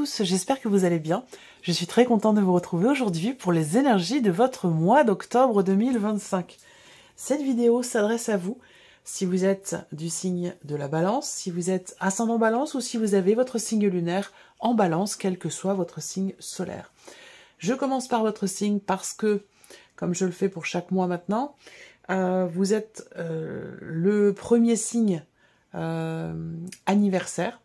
tous, j'espère que vous allez bien. Je suis très contente de vous retrouver aujourd'hui pour les énergies de votre mois d'octobre 2025. Cette vidéo s'adresse à vous si vous êtes du signe de la balance, si vous êtes ascendant balance ou si vous avez votre signe lunaire en balance, quel que soit votre signe solaire. Je commence par votre signe parce que, comme je le fais pour chaque mois maintenant, vous êtes le premier signe anniversaire.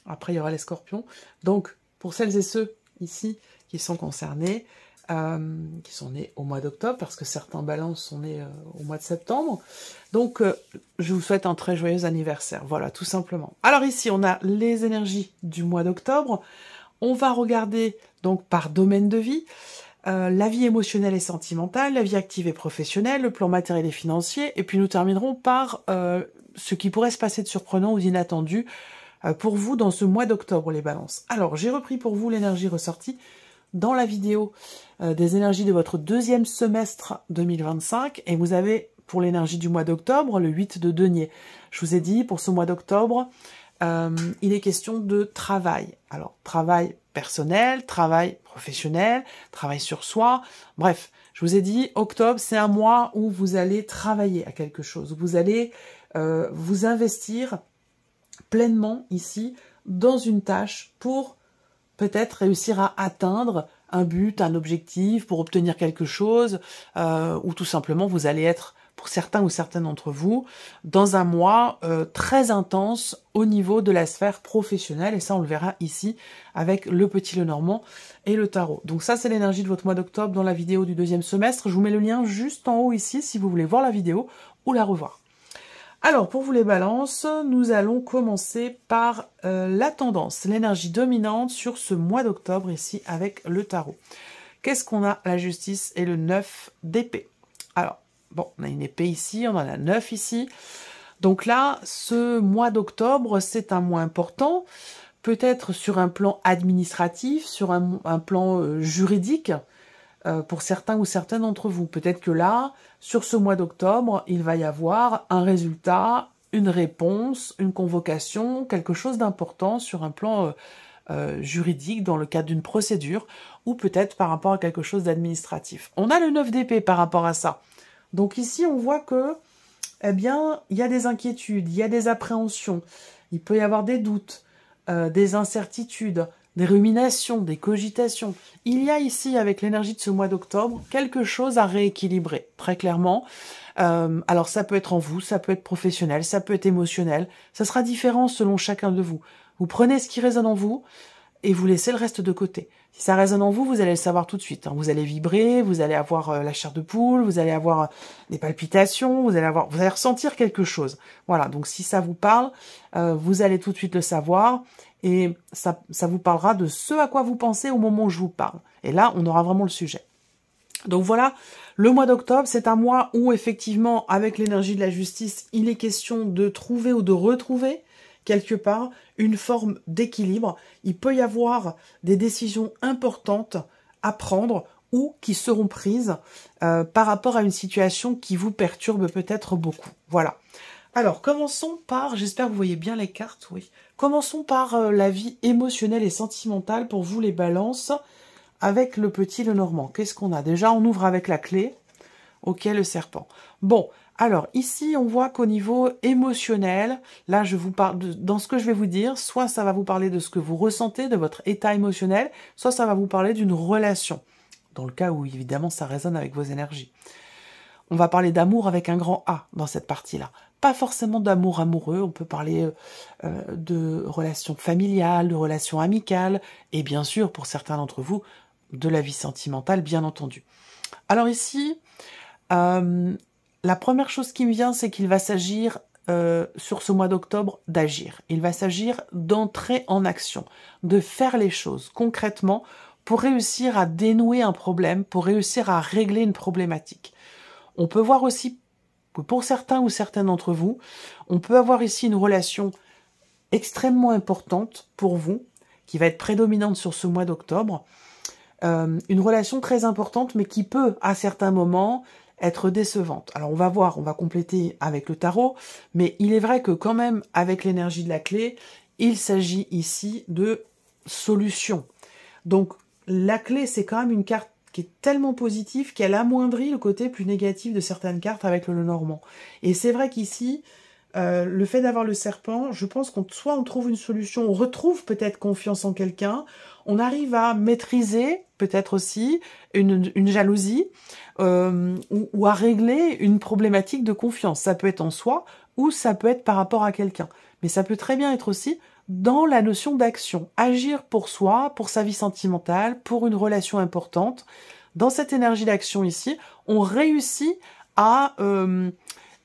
Après, il y aura les scorpions. Donc, pour celles et ceux ici qui sont concernés, qui sont nés au mois d'octobre, parce que certains balances sont nés au mois de septembre. Donc, je vous souhaite un très joyeux anniversaire. Voilà, tout simplement. Alors ici, on a les énergies du mois d'octobre. On va regarder donc par domaine de vie. La vie émotionnelle et sentimentale, la vie active et professionnelle, le plan matériel et financier, et puis nous terminerons par ce qui pourrait se passer de surprenant ou d'inattendu pour vous dans ce mois d'octobre, les balances. Alors, j'ai repris pour vous l'énergie ressortie dans la vidéo des énergies de votre deuxième semestre 2025, et vous avez pour l'énergie du mois d'octobre le 8 de denier. Je vous ai dit, pour ce mois d'octobre, il est question de travail. Alors, travail personnel, travail professionnel, travail sur soi. Bref, je vous ai dit, octobre, c'est un mois où vous allez travailler à quelque chose, où vous allez vous investir pleinement ici dans une tâche pour peut-être réussir à atteindre un but, un objectif, pour obtenir quelque chose, ou tout simplement vous allez être, pour certains ou certaines d'entre vous, dans un mois très intense au niveau de la sphère professionnelle, et ça on le verra ici avec le petit Lenormand et le tarot. Donc ça c'est l'énergie de votre mois d'octobre dans la vidéo du deuxième semestre. Je vous mets le lien juste en haut ici si vous voulez voir la vidéo ou la revoir. Alors, pour vous les balances, nous allons commencer par la tendance, l'énergie dominante sur ce mois d'octobre ici avec le tarot. Qu'est-ce qu'on a? La justice et le 9 d'épée. Alors, bon, on a une épée ici, on en a 9 ici. Donc là, ce mois d'octobre, c'est un mois important, peut-être sur un plan administratif, sur un plan juridique, pour certains ou certaines d'entre vous. Peut-être que là, sur ce mois d'octobre, il va y avoir un résultat, une réponse, une convocation, quelque chose d'important sur un plan juridique dans le cadre d'une procédure ou peut-être par rapport à quelque chose d'administratif. On a le 9 d'épée par rapport à ça. Donc ici, on voit que, eh bien, il y a des inquiétudes, il y a des appréhensions, il peut y avoir des doutes, des incertitudes, des ruminations, des cogitations. Il y a ici, avec l'énergie de ce mois d'octobre, quelque chose à rééquilibrer, très clairement. Alors, ça peut être en vous, ça peut être professionnel, ça peut être émotionnel. Ça sera différent selon chacun de vous. Vous prenez ce qui résonne en vous et vous laissez le reste de côté. Si ça résonne en vous, vous allez le savoir tout de suite. Hein. Vous allez vibrer, vous allez avoir la chair de poule, vous allez avoir des palpitations, vous allez ressentir quelque chose. Voilà, donc si ça vous parle, vous allez tout de suite le savoir. Et ça vous parlera de ce à quoi vous pensez au moment où je vous parle. Et là, on aura vraiment le sujet. Donc voilà, le mois d'octobre, c'est un mois où effectivement, avec l'énergie de la justice, il est question de trouver ou de retrouver quelque part une forme d'équilibre. Il peut y avoir des décisions importantes à prendre ou qui seront prises par rapport à une situation qui vous perturbe peut-être beaucoup. Voilà. Alors, commençons par, j'espère que vous voyez bien les cartes, oui. Commençons par la vie émotionnelle et sentimentale pour vous les balances avec le petit Lenormand. Qu'est-ce qu'on a? Déjà, on ouvre avec la clé. Ok, le serpent. Bon, alors ici, on voit qu'au niveau émotionnel, là, je vous parle dans ce que je vais vous dire, soit ça va vous parler de ce que vous ressentez, de votre état émotionnel, soit ça va vous parler d'une relation, dans le cas où, évidemment, ça résonne avec vos énergies. On va parler d'amour avec un grand A dans cette partie-là. Pas forcément d'amour amoureux, on peut parler de relations familiales, de relations amicales, et bien sûr, pour certains d'entre vous, de la vie sentimentale, bien entendu. Alors ici, la première chose qui me vient, c'est qu'il va s'agir, sur ce mois d'octobre, d'agir. Il va s'agir d'entrer en action, de faire les choses concrètement pour réussir à dénouer un problème, pour réussir à régler une problématique. On peut voir aussi que pour certains ou certaines d'entre vous, on peut avoir ici une relation extrêmement importante pour vous, qui va être prédominante sur ce mois d'octobre. Une relation très importante, mais qui peut, à certains moments, être décevante. Alors on va voir, on va compléter avec le tarot, mais il est vrai que quand même, avec l'énergie de la clé, il s'agit ici de solution. Donc, la clé, c'est quand même une carte qui est tellement positive qu'elle amoindrit le côté plus négatif de certaines cartes avec le Lenormand. Et c'est vrai qu'ici, le fait d'avoir le serpent, je pense qu'on soit on trouve une solution, on retrouve peut-être confiance en quelqu'un, on arrive à maîtriser peut-être aussi une jalousie ou à régler une problématique de confiance. Ça peut être en soi ou ça peut être par rapport à quelqu'un. Mais ça peut très bien être aussi dans la notion d'action. Agir pour soi, pour sa vie sentimentale, pour une relation importante. Dans cette énergie d'action ici, on réussit à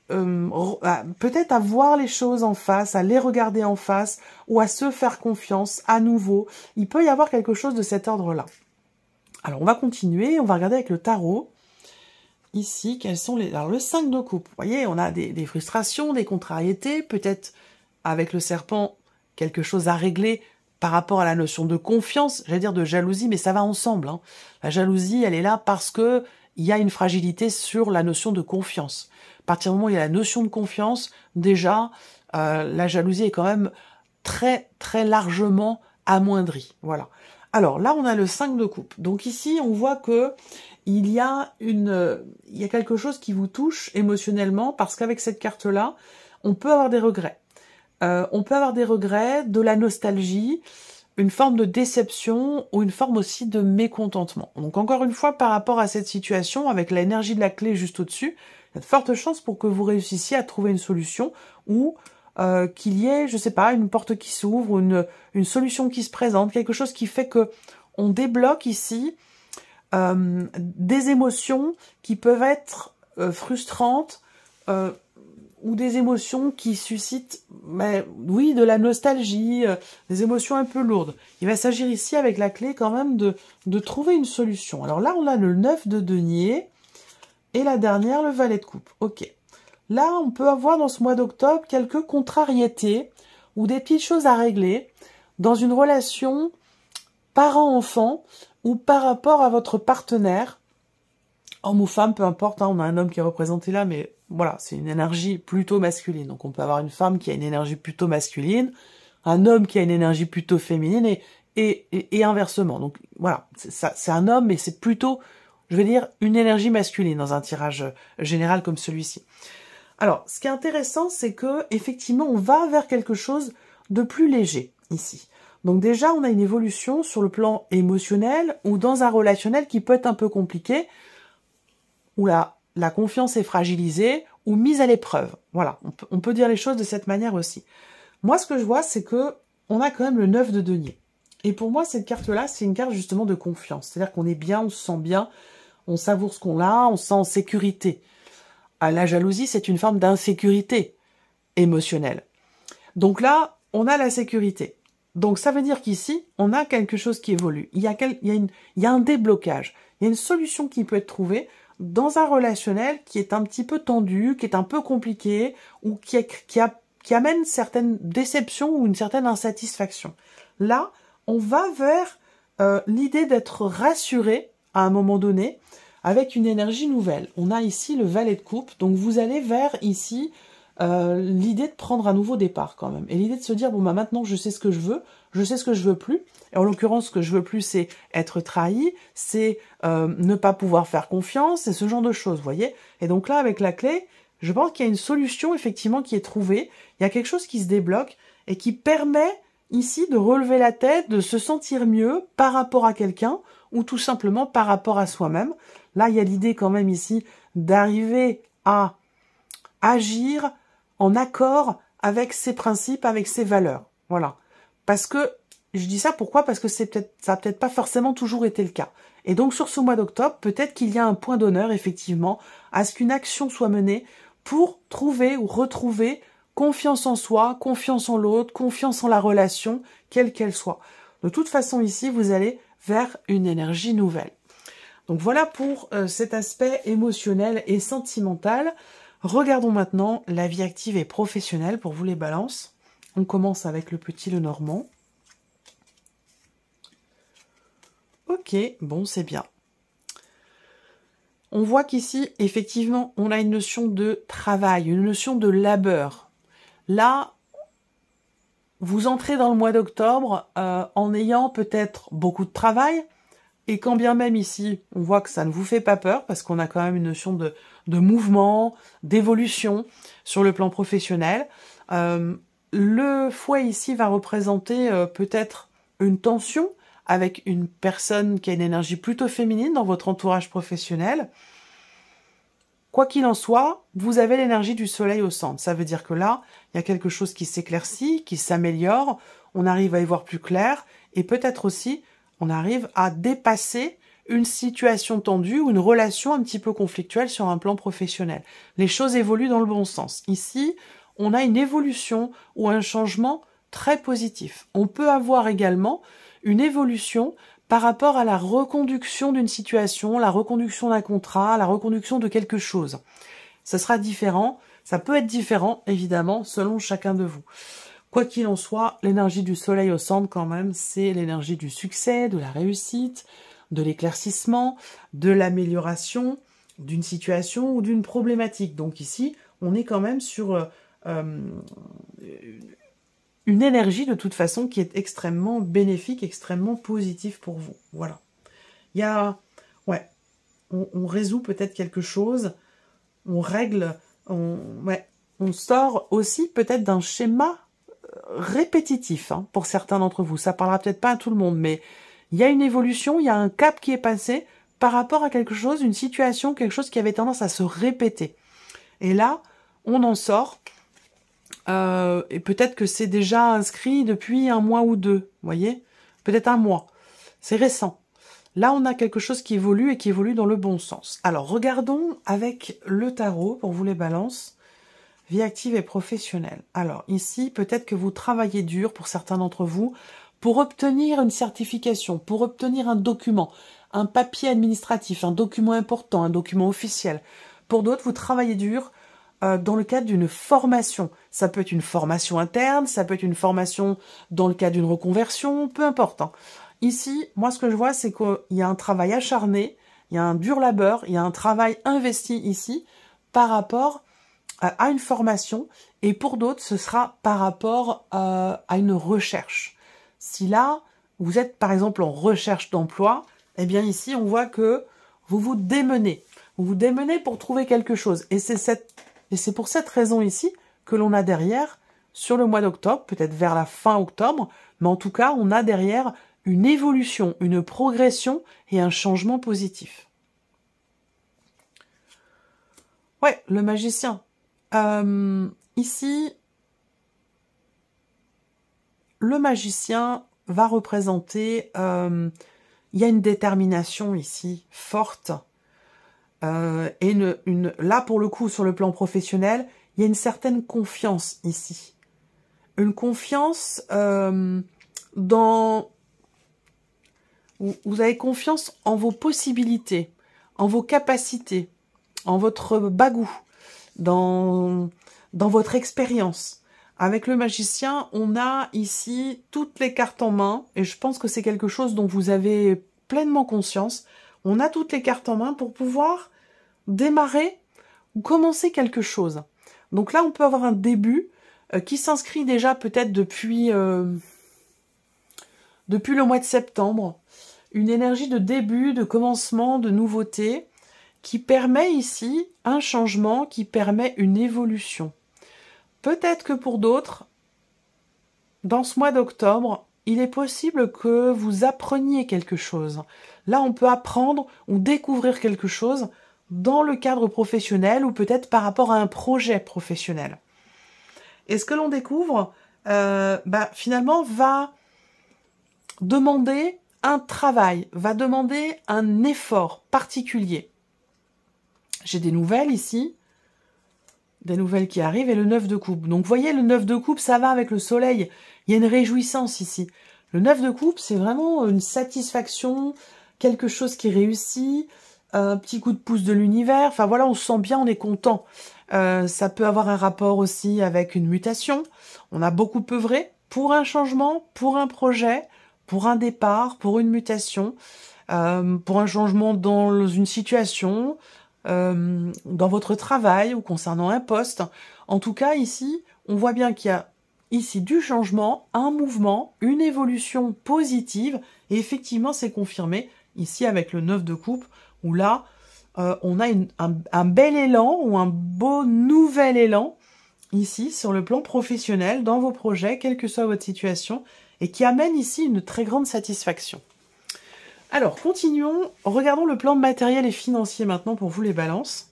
peut-être à voir les choses en face, à les regarder en face, ou à se faire confiance à nouveau. Il peut y avoir quelque chose de cet ordre-là. Alors, on va continuer, on va regarder avec le tarot. Ici, quels sont les... Alors, le 5 de coupe. Vous voyez, on a des frustrations, des contrariétés, peut-être avec le serpent, quelque chose à régler par rapport à la notion de confiance, j'allais dire de jalousie, mais ça va ensemble. Hein. La jalousie, elle est là parce que il y a une fragilité sur la notion de confiance. À partir du moment où il y a la notion de confiance, déjà, la jalousie est quand même très, très largement amoindrie. Voilà. Alors là, on a le 5 de coupe. Donc ici, on voit que il y a quelque chose qui vous touche émotionnellement parce qu'avec cette carte-là, on peut avoir des regrets. On peut avoir des regrets, de la nostalgie, une forme de déception ou une forme aussi de mécontentement. Donc encore une fois, par rapport à cette situation, avec l'énergie de la clé juste au-dessus, il y a de fortes chances pour que vous réussissiez à trouver une solution ou qu'il y ait, je sais pas, une porte qui s'ouvre, une solution qui se présente, quelque chose qui fait que on débloque ici des émotions qui peuvent être frustrantes, ou des émotions qui suscitent, oui, de la nostalgie, des émotions un peu lourdes. Il va s'agir ici, avec la clé, quand même, de trouver une solution. Alors là, on a le 9 de denier, et la dernière, le valet de coupe. Ok. Là, on peut avoir, dans ce mois d'octobre, quelques contrariétés, ou des petites choses à régler, dans une relation parent-enfant, ou par rapport à votre partenaire, homme ou femme, peu importe, hein, on a un homme qui est représenté là, mais voilà, c'est une énergie plutôt masculine. Donc on peut avoir une femme qui a une énergie plutôt masculine, un homme qui a une énergie plutôt féminine, et inversement. Donc voilà, c'est un homme, mais c'est plutôt, je vais dire, une énergie masculine dans un tirage général comme celui-ci. Alors, ce qui est intéressant, c'est que effectivement, on va vers quelque chose de plus léger ici. Donc déjà, on a une évolution sur le plan émotionnel ou dans un relationnel qui peut être un peu compliqué, où la confiance est fragilisée ou mise à l'épreuve. Voilà, on peut dire les choses de cette manière aussi. Moi, ce que je vois, c'est que on a quand même le 9 de denier. Et pour moi, cette carte-là, c'est une carte justement de confiance. C'est-à-dire qu'on est bien, on se sent bien, on savoure ce qu'on a, on se sent en sécurité. La jalousie, c'est une forme d'insécurité émotionnelle. Donc là, on a la sécurité. Donc ça veut dire qu'ici, on a quelque chose qui évolue. Il y a un déblocage. Il y a une solution qui peut être trouvée dans un relationnel qui est un petit peu tendu, qui est un peu compliqué, ou qui amène certaines déceptions ou une certaine insatisfaction. Là, on va vers l'idée d'être rassuré à un moment donné avec une énergie nouvelle. On a ici le valet de coupe, donc vous allez vers ici l'idée de prendre un nouveau départ quand même. Et l'idée de se dire, bon bah maintenant je sais ce que je veux, je sais ce que je veux plus. Et en l'occurrence, ce que je veux plus, c'est être trahi, c'est ne pas pouvoir faire confiance, c'est ce genre de choses, vous voyez. Et donc là, avec la clé, je pense qu'il y a une solution effectivement qui est trouvée. Il y a quelque chose qui se débloque et qui permet ici de relever la tête, de se sentir mieux par rapport à quelqu'un ou tout simplement par rapport à soi-même. Là, il y a l'idée quand même ici d'arriver à agir en accord avec ses principes, avec ses valeurs. Voilà. Parce que, je dis ça pourquoi? Parce que ça a peut-être pas forcément toujours été le cas. Et donc, sur ce mois d'octobre, peut-être qu'il y a un point d'honneur, effectivement, à ce qu'une action soit menée pour trouver ou retrouver confiance en soi, confiance en l'autre, confiance en la relation, quelle qu'elle soit. De toute façon, ici, vous allez vers une énergie nouvelle. Donc voilà pour cet aspect émotionnel et sentimental. Regardons maintenant la vie active et professionnelle pour vous les balances. On commence avec le petit Lenormand. Ok, bon, c'est bien. On voit qu'ici, effectivement, on a une notion de travail, une notion de labeur. Là, vous entrez dans le mois d'octobre en ayant peut-être beaucoup de travail, et quand bien même ici, on voit que ça ne vous fait pas peur, parce qu'on a quand même une notion de mouvement, d'évolution sur le plan professionnel. Le fouet ici va représenter peut-être une tension avec une personne qui a une énergie plutôt féminine dans votre entourage professionnel. Quoi qu'il en soit, vous avez l'énergie du soleil au centre. Ça veut dire que là, il y a quelque chose qui s'éclaircit, qui s'améliore, on arrive à y voir plus clair, et peut-être aussi, on arrive à dépasser une situation tendue ou une relation un petit peu conflictuelle sur un plan professionnel. Les choses évoluent dans le bon sens. Ici, on a une évolution ou un changement très positif. On peut avoir également une évolution par rapport à la reconduction d'une situation, la reconduction d'un contrat, la reconduction de quelque chose. Ce sera différent, ça peut être différent, évidemment, selon chacun de vous. Quoi qu'il en soit, l'énergie du soleil au centre, quand même, c'est l'énergie du succès, de la réussite, de l'éclaircissement, de l'amélioration d'une situation ou d'une problématique. Donc ici, on est quand même sur une énergie de toute façon qui est extrêmement bénéfique, extrêmement positive pour vous. Voilà. Il y a, ouais, on résout peut-être quelque chose, on règle, on sort aussi peut-être d'un schéma répétitif pour certains d'entre vous. Ça parlera peut-être pas à tout le monde, mais il y a une évolution, il y a un cap qui est passé par rapport à quelque chose, une situation, quelque chose qui avait tendance à se répéter. Et là, on en sort. Et peut-être que c'est déjà inscrit depuis un mois ou deux, vous voyez, peut-être un mois. C'est récent. Là, on a quelque chose qui évolue et qui évolue dans le bon sens. Alors, regardons avec le tarot, pour vous les balances, vie active et professionnelle. Alors, ici, peut-être que vous travaillez dur, pour certains d'entre vous, pour obtenir une certification, pour obtenir un document, un papier administratif, un document important, un document officiel. Pour d'autres, vous travaillez dur dans le cadre d'une formation. Ça peut être une formation interne, ça peut être une formation dans le cadre d'une reconversion, peu importe. Ici, moi, ce que je vois, c'est qu'il y a un travail acharné, il y a un dur labeur, il y a un travail investi ici par rapport à une formation, et pour d'autres, ce sera par rapport à une recherche. Si là, vous êtes par exemple en recherche d'emploi, eh bien ici, on voit que vous vous démenez. Vous vous démenez pour trouver quelque chose. Et c'est pour cette raison ici que l'on a derrière, sur le mois d'octobre, peut-être vers la fin octobre, mais en tout cas, on a derrière une évolution, une progression et un changement positif. Ouais, le magicien. Ici, le magicien va représenter, il y a une détermination ici, forte, et là, pour le coup, sur le plan professionnel, il y a une certaine confiance ici. Une confiance dans... Vous avez confiance en vos possibilités, en vos capacités, en votre bagou, dans votre expérience. Avec le magicien, on a ici toutes les cartes en main, et je pense que c'est quelque chose dont vous avez pleinement conscience. On a toutes les cartes en main pour pouvoir démarrer ou commencer quelque chose. Donc là, on peut avoir un début qui s'inscrit déjà peut-être depuis le mois de septembre. Une énergie de début, de commencement, de nouveauté, qui permet ici un changement, qui permet une évolution. Peut-être que pour d'autres, dans ce mois d'octobre, il est possible que vous appreniez quelque chose. Là, on peut apprendre ou découvrir quelque chose dans le cadre professionnel ou peut-être par rapport à un projet professionnel. Et ce que l'on découvre, finalement, va demander un travail, va demander un effort particulier. J'ai des nouvelles ici, des nouvelles qui arrivent, et le 9 de coupe. Donc, vous voyez, le 9 de coupe, ça va avec le soleil. Il y a une réjouissance ici. Le 9 de coupe, c'est vraiment une satisfaction, quelque chose qui réussit, un petit coup de pouce de l'univers. Enfin, voilà, on se sent bien, on est content. Ça peut avoir un rapport aussi avec une mutation. On a beaucoup œuvré pour un changement, pour un projet, pour un départ, pour une mutation, pour un changement dans une situation, dans votre travail ou concernant un poste. En tout cas, ici, on voit bien qu'il y a ici du changement, un mouvement, une évolution positive, et effectivement c'est confirmé ici avec le 9 de coupe, où là on a un bel élan ou un beau nouvel élan ici sur le plan professionnel dans vos projets, quelle que soit votre situation, et qui amène ici une très grande satisfaction. Alors continuons, regardons le plan matériel et financier maintenant pour vous les balances.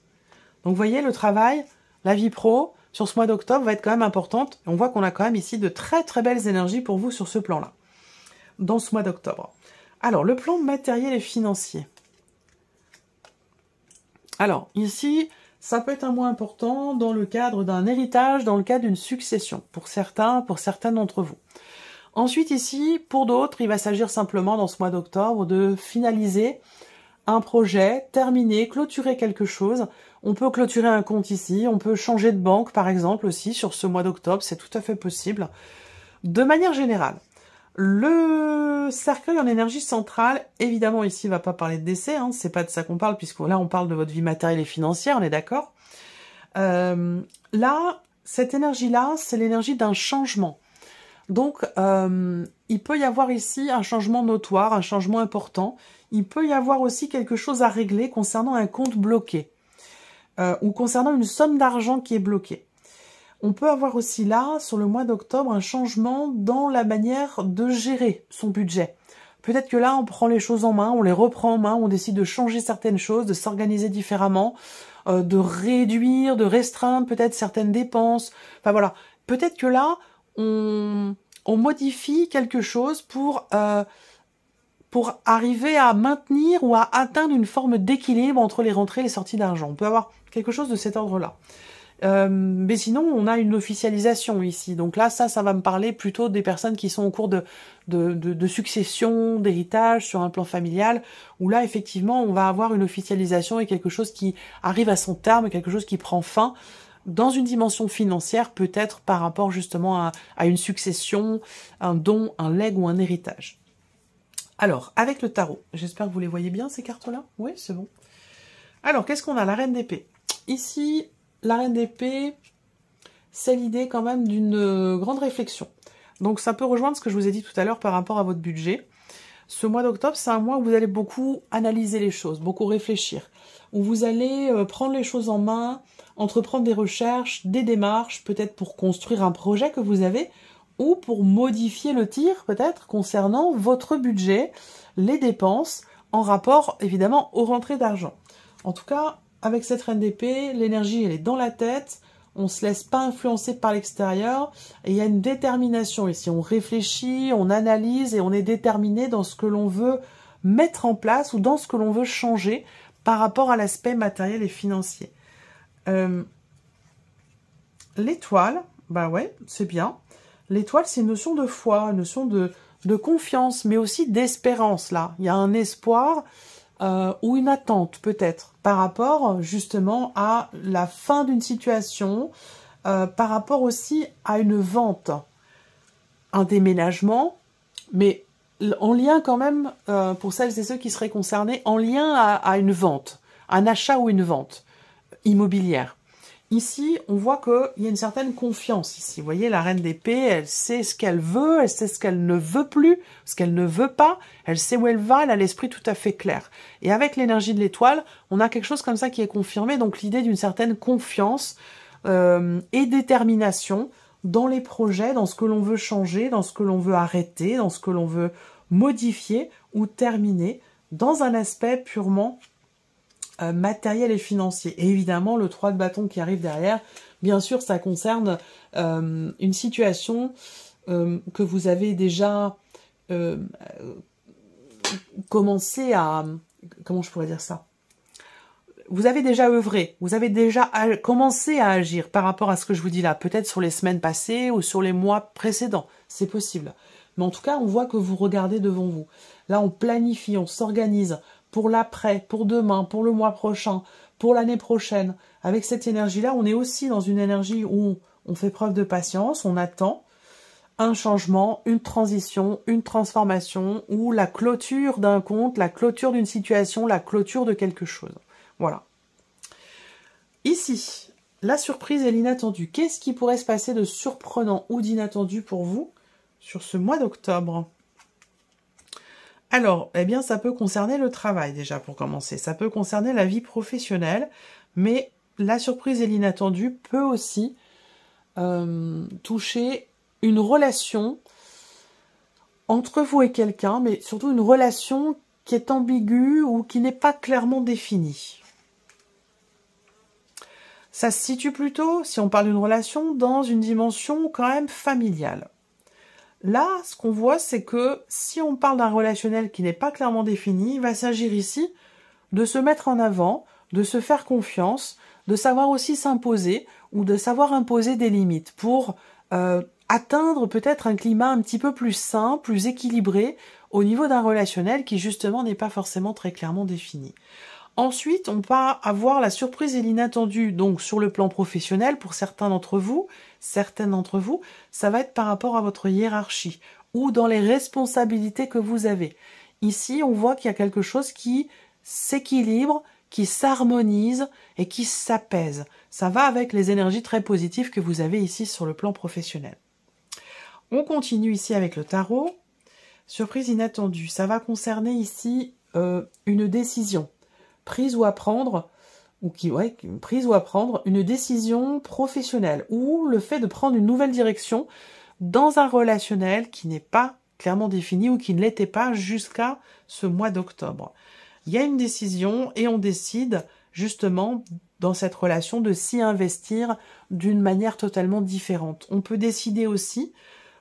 Donc vous voyez, le travail, la vie pro, sur ce mois d'octobre va être quand même importante. On voit qu'on a quand même ici de très très belles énergies pour vous sur ce plan-là, dans ce mois d'octobre. Alors, le plan matériel et financier. Alors, ici, ça peut être un mois important dans le cadre d'un héritage, dans le cadre d'une succession, pour certains, pour certaines d'entre vous. Ensuite, ici, pour d'autres, il va s'agir simplement, dans ce mois d'octobre, de finaliser un projet, terminer, clôturer quelque chose. On peut clôturer un compte ici, on peut changer de banque, par exemple, aussi, sur ce mois d'octobre, c'est tout à fait possible. De manière générale, le cercueil en énergie centrale, évidemment, ici, il ne va pas parler de décès, hein, c'est pas de ça qu'on parle, puisque là, on parle de votre vie matérielle et financière, on est d'accord. Là, cette énergie-là, c'est l'énergie d'un changement. Donc, il peut y avoir ici un changement notoire, un changement important. Il peut y avoir aussi quelque chose à régler concernant un compte bloqué ou concernant une somme d'argent qui est bloquée. On peut avoir aussi là, sur le mois d'octobre, un changement dans la manière de gérer son budget. Peut-être que là, on prend les choses en main, on les reprend en main, on décide de changer certaines choses, de s'organiser différemment, de réduire, de restreindre peut-être certaines dépenses. Enfin voilà, peut-être que là, on modifie quelque chose pour arriver à maintenir ou à atteindre une forme d'équilibre entre les rentrées et les sorties d'argent. On peut avoir quelque chose de cet ordre-là. Mais sinon, on a une officialisation ici. Donc là, ça va me parler plutôt des personnes qui sont au cours de succession, d'héritage sur un plan familial, où là, effectivement, on va avoir une officialisation et quelque chose qui arrive à son terme, quelque chose qui prend fin dans une dimension financière, peut-être par rapport justement à une succession, un don, un legs ou un héritage. Alors, avec le tarot, j'espère que vous les voyez bien, ces cartes-là. Oui, c'est bon. Alors, qu'est-ce qu'on a? La reine d'épée. Ici, la reine d'épée, c'est l'idée quand même d'une grande réflexion. Donc, ça peut rejoindre ce que je vous ai dit tout à l'heure par rapport à votre budget. Ce mois d'octobre, c'est un mois où vous allez beaucoup analyser les choses, beaucoup réfléchir, où vous allez prendre les choses en main, entreprendre des recherches, des démarches, peut-être pour construire un projet que vous avez, ou pour modifier le tir, peut-être, concernant votre budget, les dépenses, en rapport, évidemment, aux rentrées d'argent. En tout cas, avec cette reine d'épée, l'énergie, elle est dans la tête, on ne se laisse pas influencer par l'extérieur, et il y a une détermination ici. On réfléchit, on analyse, et on est déterminé dans ce que l'on veut mettre en place, ou dans ce que l'on veut changer, par rapport à l'aspect matériel et financier. L'étoile, bah ouais, c'est bien. L'étoile, c'est une notion de foi, une notion de confiance, mais aussi d'espérance, là. Il y a un espoir ou une attente, peut-être, par rapport, justement, à la fin d'une situation, par rapport aussi à une vente, un déménagement, mais en lien quand même, pour celles et ceux qui seraient concernés, en lien à une vente, un achat ou une vente immobilière. Ici, on voit qu'il y a une certaine confiance ici. Vous voyez, la reine d'épée, elle sait ce qu'elle veut, elle sait ce qu'elle ne veut plus, ce qu'elle ne veut pas, elle sait où elle va, elle a l'esprit tout à fait clair. Et avec l'énergie de l'étoile, on a quelque chose comme ça qui est confirmé, donc l'idée d'une certaine confiance et détermination dans les projets, dans ce que l'on veut changer, dans ce que l'on veut arrêter, dans ce que l'on veut modifier ou terminer, dans un aspect purement matériel et financier. Et évidemment, le 3 de bâton qui arrive derrière, bien sûr, ça concerne une situation que vous avez déjà commencé à... Comment je pourrais dire ça? Vous avez déjà œuvré, vous avez déjà commencé à agir par rapport à ce que je vous dis là, peut-être sur les semaines passées ou sur les mois précédents, c'est possible. Mais en tout cas, on voit que vous regardez devant vous. Là, on planifie, on s'organise pour l'après, pour demain, pour le mois prochain, pour l'année prochaine. Avec cette énergie-là, on est aussi dans une énergie où on fait preuve de patience, on attend un changement, une transition, une transformation, ou la clôture d'un compte, la clôture d'une situation, la clôture de quelque chose. Voilà. Ici, la surprise et l'inattendu. Qu'est-ce qui pourrait se passer de surprenant ou d'inattendu pour vous sur ce mois d'octobre? Alors, eh bien, ça peut concerner le travail déjà pour commencer. Ça peut concerner la vie professionnelle, mais la surprise et l'inattendu peut aussi toucher une relation entre vous et quelqu'un, mais surtout une relation qui est ambiguë ou qui n'est pas clairement définie. Ça se situe plutôt, si on parle d'une relation, dans une dimension quand même familiale. Là, ce qu'on voit, c'est que si on parle d'un relationnel qui n'est pas clairement défini, il va s'agir ici de se mettre en avant, de se faire confiance, de savoir aussi s'imposer ou de savoir imposer des limites pour atteindre peut-être un climat un petit peu plus sain, plus équilibré au niveau d'un relationnel qui justement n'est pas forcément très clairement défini. Ensuite, on va avoir la surprise et l'inattendu, donc sur le plan professionnel, pour certaines d'entre vous, ça va être par rapport à votre hiérarchie ou dans les responsabilités que vous avez. Ici, on voit qu'il y a quelque chose qui s'équilibre, qui s'harmonise et qui s'apaise. Ça va avec les énergies très positives que vous avez ici sur le plan professionnel. On continue ici avec le tarot. Surprise inattendue, ça va concerner ici une décision. Prise ou à prendre, une décision professionnelle ou le fait de prendre une nouvelle direction dans un relationnel qui n'est pas clairement défini ou qui ne l'était pas jusqu'à ce mois d'octobre. Il y a une décision et on décide justement dans cette relation de s'y investir d'une manière totalement différente. On peut décider aussi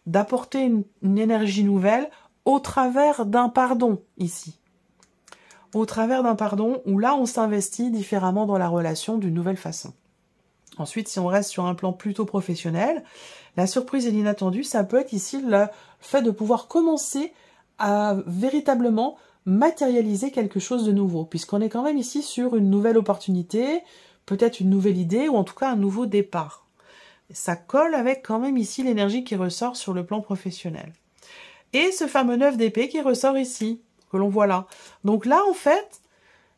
d'apporter une énergie nouvelle au travers d'un pardon ici. Au travers d'un pardon où là on s'investit différemment dans la relation d'une nouvelle façon. Ensuite, si on reste sur un plan plutôt professionnel, la surprise et l'inattendu, ça peut être ici le fait de pouvoir commencer à véritablement matérialiser quelque chose de nouveau, puisqu'on est quand même ici sur une nouvelle opportunité, peut-être une nouvelle idée ou en tout cas un nouveau départ. Ça colle avec quand même ici l'énergie qui ressort sur le plan professionnel. Et ce fameux 9 d'épée qui ressort ici, que l'on voit là. Donc là, en fait,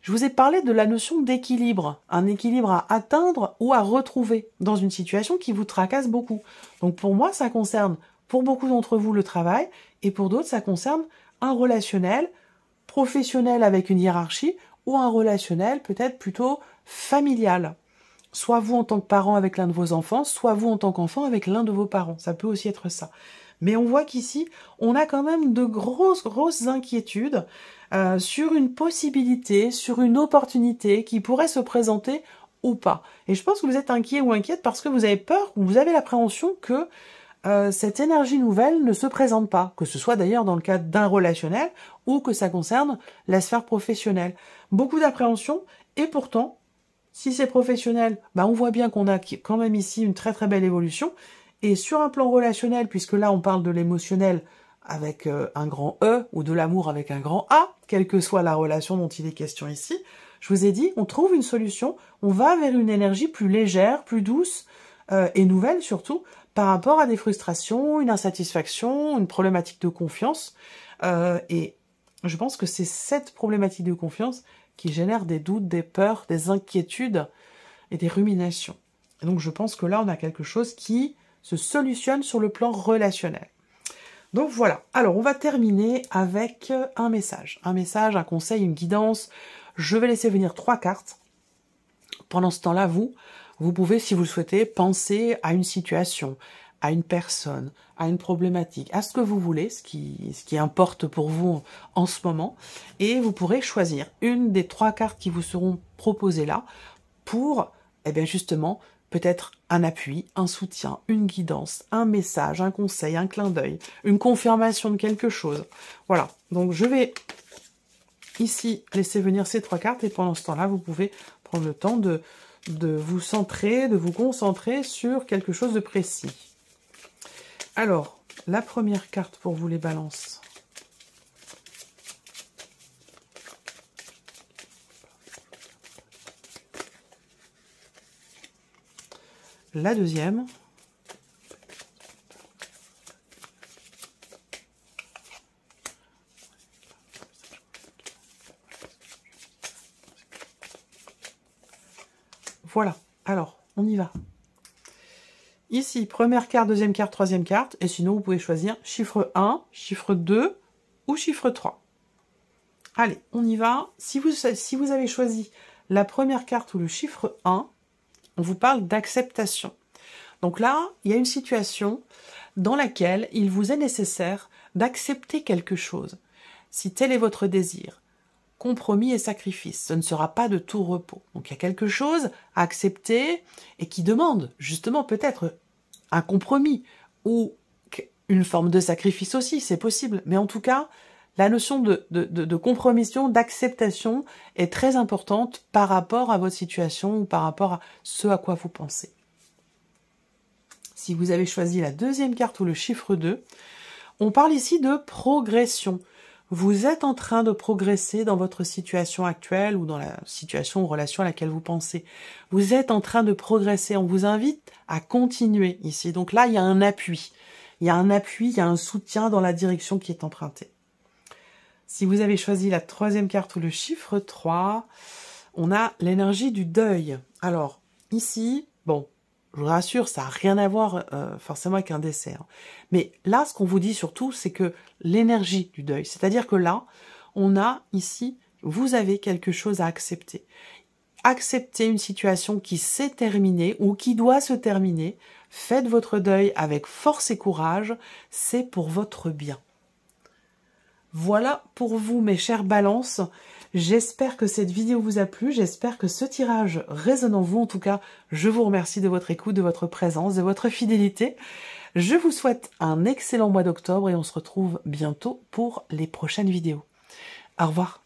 je vous ai parlé de la notion d'équilibre, un équilibre à atteindre ou à retrouver dans une situation qui vous tracasse beaucoup. Donc pour moi, ça concerne, pour beaucoup d'entre vous, le travail, et pour d'autres, ça concerne un relationnel professionnel avec une hiérarchie ou un relationnel peut-être plutôt familial. Soit vous en tant que parent avec l'un de vos enfants, soit vous en tant qu'enfant avec l'un de vos parents. Ça peut aussi être ça. Mais on voit qu'ici, on a quand même de grosses inquiétudes sur une possibilité, sur une opportunité qui pourrait se présenter ou pas. Et je pense que vous êtes inquiet ou inquiète parce que vous avez peur ou vous avez l'appréhension que cette énergie nouvelle ne se présente pas, que ce soit d'ailleurs dans le cadre d'un relationnel ou que ça concerne la sphère professionnelle. Beaucoup d'appréhension et pourtant, si c'est professionnel, on voit bien qu'on a quand même ici une très très belle évolution. Et sur un plan relationnel, puisque là on parle de l'émotionnel avec un grand E ou de l'amour avec un grand A, quelle que soit la relation dont il est question ici, je vous ai dit, on trouve une solution, on va vers une énergie plus légère, plus douce et nouvelle surtout, par rapport à des frustrations, une insatisfaction, une problématique de confiance. Et je pense que c'est cette problématique de confiance qui génère des doutes, des peurs, des inquiétudes et des ruminations. Et donc je pense que là on a quelque chose qui se solutionne sur le plan relationnel. Donc voilà, alors on va terminer avec un message, un conseil, une guidance. Je vais laisser venir 3 cartes. Pendant ce temps-là, vous pouvez, si vous le souhaitez, penser à une situation, à une personne, à une problématique, à ce que vous voulez, ce qui importe pour vous en ce moment. Et vous pourrez choisir une des 3 cartes qui vous seront proposées là pour, justement, peut-être un appui, un soutien, une guidance, un message, un conseil, un clin d'œil, une confirmation de quelque chose. Voilà, donc je vais ici laisser venir ces 3 cartes et pendant ce temps-là, vous pouvez prendre le temps de vous centrer, de vous concentrer sur quelque chose de précis. Alors, la première carte pour vous les balances. La deuxième. Voilà. Alors, on y va. Ici, première carte, deuxième carte, troisième carte. Et sinon, vous pouvez choisir chiffre 1, chiffre 2 ou chiffre 3. Allez, on y va. Si vous avez choisi la première carte ou le chiffre 1, on vous parle d'acceptation. Donc là, il y a une situation dans laquelle il vous est nécessaire d'accepter quelque chose. Si tel est votre désir, compromis et sacrifice, ce ne sera pas de tout repos. Donc il y a quelque chose à accepter et qui demande justement peut-être un compromis ou une forme de sacrifice aussi, c'est possible. Mais en tout cas, la notion de compromission, d'acceptation est très importante par rapport à votre situation ou par rapport à ce à quoi vous pensez. Si vous avez choisi la deuxième carte ou le chiffre 2, on parle ici de progression. Vous êtes en train de progresser dans votre situation actuelle ou dans la situation ou relation à laquelle vous pensez. Vous êtes en train de progresser. On vous invite à continuer ici. Donc là, il y a un appui. Il y a un appui, il y a un soutien dans la direction qui est empruntée. Si vous avez choisi la troisième carte ou le chiffre 3, on a l'énergie du deuil. Alors, ici, bon, je vous rassure, ça n'a rien à voir forcément avec un décès. Hein. Mais là, ce qu'on vous dit surtout, c'est que l'énergie du deuil, c'est-à-dire que là, on a ici, vous avez quelque chose à accepter. Accepter une situation qui s'est terminée ou qui doit se terminer. Faites votre deuil avec force et courage, c'est pour votre bien. Voilà pour vous, mes chères balances. J'espère que cette vidéo vous a plu, j'espère que ce tirage résonne en vous. En tout cas, je vous remercie de votre écoute, de votre présence, de votre fidélité. Je vous souhaite un excellent mois d'octobre et on se retrouve bientôt pour les prochaines vidéos. Au revoir.